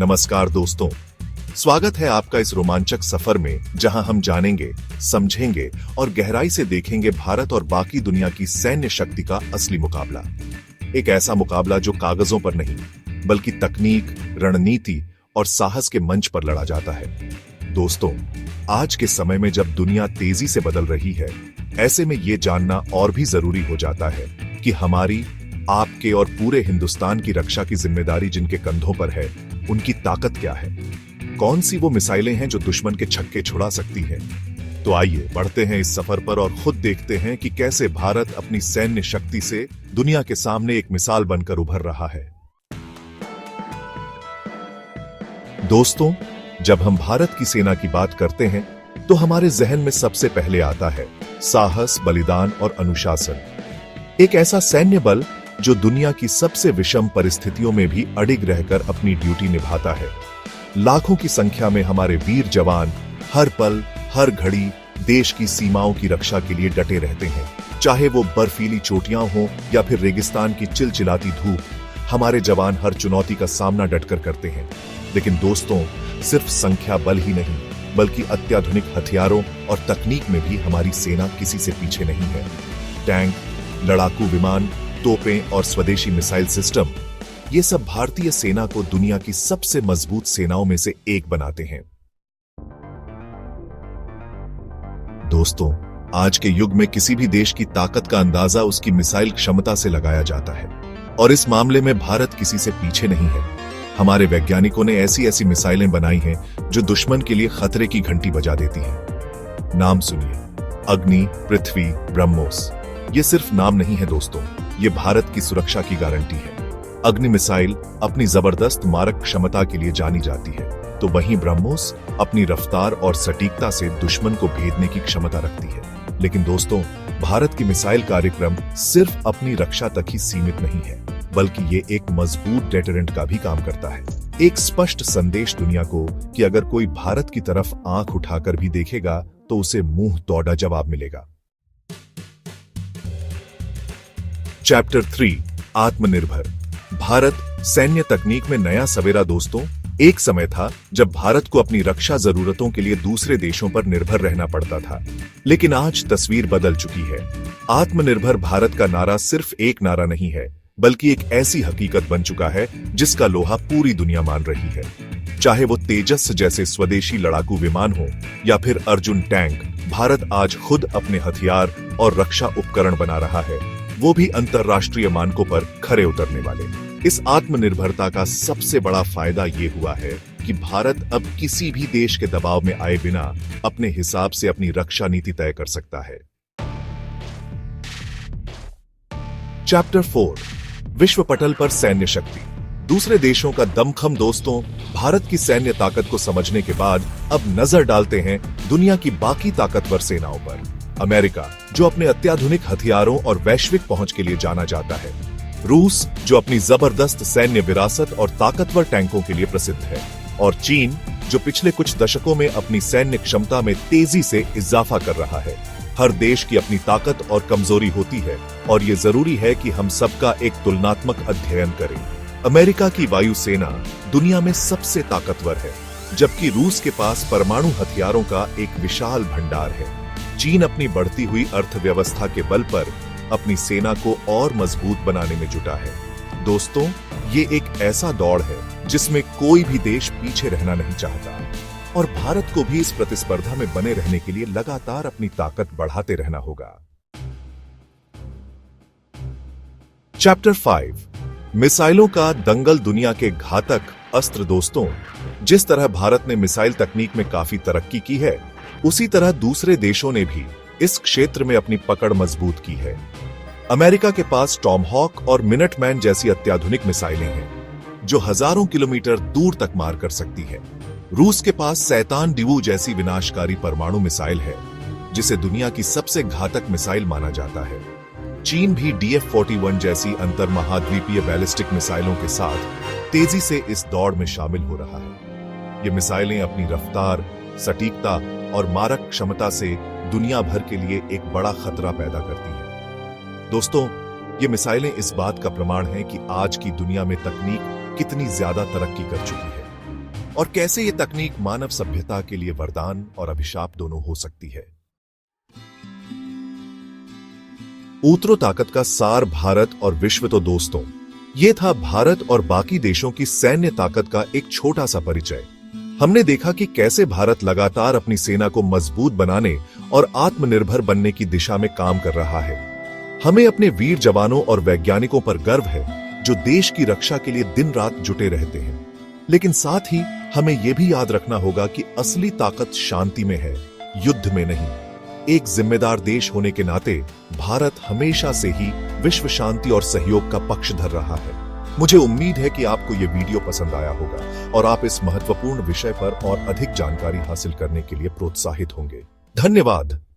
नमस्कार दोस्तों, स्वागत है आपका इस रोमांचक सफर में जहां हम जानेंगे, समझेंगे और गहराई से देखेंगे भारत और बाकी दुनिया की सैन्य शक्ति का असली मुकाबला। एक ऐसा मुकाबला जो कागजों पर नहीं, बल्कि तकनीक, रणनीति और साहस के मंच पर लड़ा जाता है। दोस्तों, आज के समय में जब दुनिया तेजी से बदल रही है, ऐसे में ये जानना और भी जरूरी हो जाता है कि हमारी, आपके और पूरे हिंदुस्तान की रक्षा की जिम्मेदारी जिनके कंधों पर है, उनकी ताकत क्या है। कौन सी वो मिसाइलें हैं जो दुश्मन के छक्के छुड़ा सकती हैं। तो आइए बढ़ते हैं इस सफर पर और खुद देखते हैं कि कैसे भारत अपनी सैन्य शक्ति से दुनिया के सामने एक मिसाल बनकर उभर रहा है। दोस्तों, जब हम भारत की सेना की बात करते हैं तो हमारे जहन में सबसे पहले आता है साहस, बलिदान और अनुशासन। एक ऐसा सैन्य बल जो दुनिया की सबसे विषम परिस्थितियों में भी अडिग रहकर अपनी ड्यूटी निभाता है। लाखों की संख्या में हमारे वीर जवान हर पल, हर घड़ी देश की सीमाओं की रक्षा के लिए डटे रहते हैं। चाहे वो बर्फीली चोटियां हों या फिर रेगिस्तान की चिलचिलाती धूप, हमारे जवान हर चुनौती का सामना डटकर करते हैं। लेकिन दोस्तों, सिर्फ संख्या बल ही नहीं, बल्कि अत्याधुनिक हथियारों और तकनीक में भी हमारी सेना किसी से पीछे नहीं है। टैंक, लड़ाकू विमान, तोपें और स्वदेशी मिसाइल सिस्टम, ये सब भारतीय सेना को दुनिया की सबसे मजबूत सेनाओं में से एक बनाते हैं। दोस्तों, आज के युग में किसी भी देश की ताकत का अंदाजा उसकी मिसाइल क्षमता से लगाया जाता है, और इस मामले में भारत किसी से पीछे नहीं है। हमारे वैज्ञानिकों ने ऐसी ऐसी मिसाइलें बनाई हैं जो दुश्मन के लिए खतरे की घंटी बजा देती हैं। नाम सुनिए, अग्नि, पृथ्वी, ब्रह्मोस। ये सिर्फ नाम नहीं है दोस्तों, ये भारत की सुरक्षा की गारंटी है। अग्नि मिसाइल अपनी जबरदस्त मारक क्षमता के लिए जानी जाती है, तो वहीं ब्रह्मोस अपनी रफ्तार और सटीकता से दुश्मन को भेदने की क्षमता रखती है। लेकिन दोस्तों, भारत की मिसाइल कार्यक्रम सिर्फ अपनी रक्षा तक ही सीमित नहीं है, बल्कि ये एक मजबूत डेटरेंट का भी काम करता है। एक स्पष्ट संदेश दुनिया को कि अगर कोई भारत की तरफ आंख उठाकर भी देखेगा तो उसे मुंह तोड़ा जवाब मिलेगा। चैप्टर 3, आत्मनिर्भर भारत, सैन्य तकनीक में नया सवेरा। दोस्तों, एक समय था जब भारत को अपनी रक्षा जरूरतों के लिए दूसरे देशों पर निर्भर रहना पड़ता था, लेकिन आज तस्वीर बदल चुकी है। आत्मनिर्भर भारत का नारा सिर्फ एक नारा नहीं है, बल्कि एक ऐसी हकीकत बन चुका है जिसका लोहा पूरी दुनिया मान रही है। चाहे वो तेजस जैसे स्वदेशी लड़ाकू विमान हो या फिर अर्जुन टैंक, भारत आज खुद अपने हथियार और रक्षा उपकरण बना रहा है, वो भी अंतरराष्ट्रीय मानकों पर खरे उतरने वाले। इस आत्मनिर्भरता का सबसे बड़ा फायदा ये हुआ है कि भारत अब किसी भी देश के दबाव में आए बिना अपने हिसाब से अपनी रक्षा नीति तय कर सकता है। चैप्टर 4, विश्व पटल पर सैन्य शक्ति, दूसरे देशों का दमखम। दोस्तों, भारत की सैन्य ताकत को समझने के बाद अब नजर डालते हैं दुनिया की बाकी ताकतवर सेनाओं पर। अमेरिका, जो अपने अत्याधुनिक हथियारों और वैश्विक पहुंच के लिए जाना जाता है। रूस, जो अपनी जबरदस्त सैन्य विरासत और ताकतवर टैंकों के लिए प्रसिद्ध है। और चीन, जो पिछले कुछ दशकों में अपनी सैन्य क्षमता में तेजी से इजाफा कर रहा है। हर देश की अपनी ताकत और कमजोरी होती है, और ये जरूरी है कि हम सबका एक तुलनात्मक अध्ययन करें। अमेरिका की वायुसेना दुनिया में सबसे ताकतवर है, जबकि रूस के पास परमाणु हथियारों का एक विशाल भंडार है। चीन अपनी बढ़ती हुई अर्थव्यवस्था के बल पर अपनी सेना को और मजबूत बनाने में जुटा है। दोस्तों, ये एक ऐसा दौड़ है जिसमें कोई भी देश पीछे रहना नहीं चाहता, और भारत को भी इस प्रतिस्पर्धा में बने रहने के लिए लगातार अपनी ताकत बढ़ाते रहना होगा। चैप्टर 5, मिसाइलों का दंगल, दुनिया के घातक अस्त्र। दोस्तों, जिस तरह भारत ने मिसाइल तकनीक में काफी तरक्की की है, उसी तरह दूसरे देशों ने भी इस क्षेत्र में अपनी पकड़ मजबूत की है। अमेरिका के पास टॉमहॉक और मिनटमैन जैसी अत्याधुनिक मिसाइलें हैं, जो हजारों किलोमीटर दूर तक मार कर सकती है। रूस के पास सैतान डिवू जैसी विनाशकारी परमाणु मिसाइल है, जिसे दुनिया की सबसे घातक मिसाइल माना जाता है। चीन भी DF-41 जैसी अंतर महाद्वीपीय बैलिस्टिक मिसाइलों के साथ तेजी से इस दौड़ में शामिल हो रहा है। ये मिसाइलें अपनी रफ्तार, सटीकता और मारक क्षमता से दुनिया भर के लिए एक बड़ा खतरा पैदा करती हैं। दोस्तों, ये मिसाइलें इस बात का प्रमाण हैं कि आज की दुनिया में तकनीक कितनी ज्यादा तरक्की कर चुकी है। और कैसे ये तकनीक मानव सभ्यता के लिए वरदान और अभिशाप दोनों हो सकती है। ऊतरो ताकत का सार भारत और विश्व। तो दोस्तों, ये था भारत और बाकी देशों की सैन्य ताकत का एक छोटा सा परिचय। हमने देखा कि कैसे भारत लगातार अपनी सेना को मजबूत बनाने और आत्मनिर्भर बनने की दिशा में काम कर रहा है। हमें अपने वीर जवानों और वैज्ञानिकों पर गर्व है जो देश की रक्षा के लिए दिन रात जुटे रहते हैं। लेकिन साथ ही हमें यह भी याद रखना होगा कि असली ताकत शांति में है, युद्ध में नहीं। एक जिम्मेदार देश होने के नाते भारत हमेशा से ही विश्व शांति और सहयोग का पक्ष धर रहा है। मुझे उम्मीद है कि आपको यह वीडियो पसंद आया होगा और आप इस महत्वपूर्ण विषय पर और अधिक जानकारी हासिल करने के लिए प्रोत्साहित होंगे। धन्यवाद।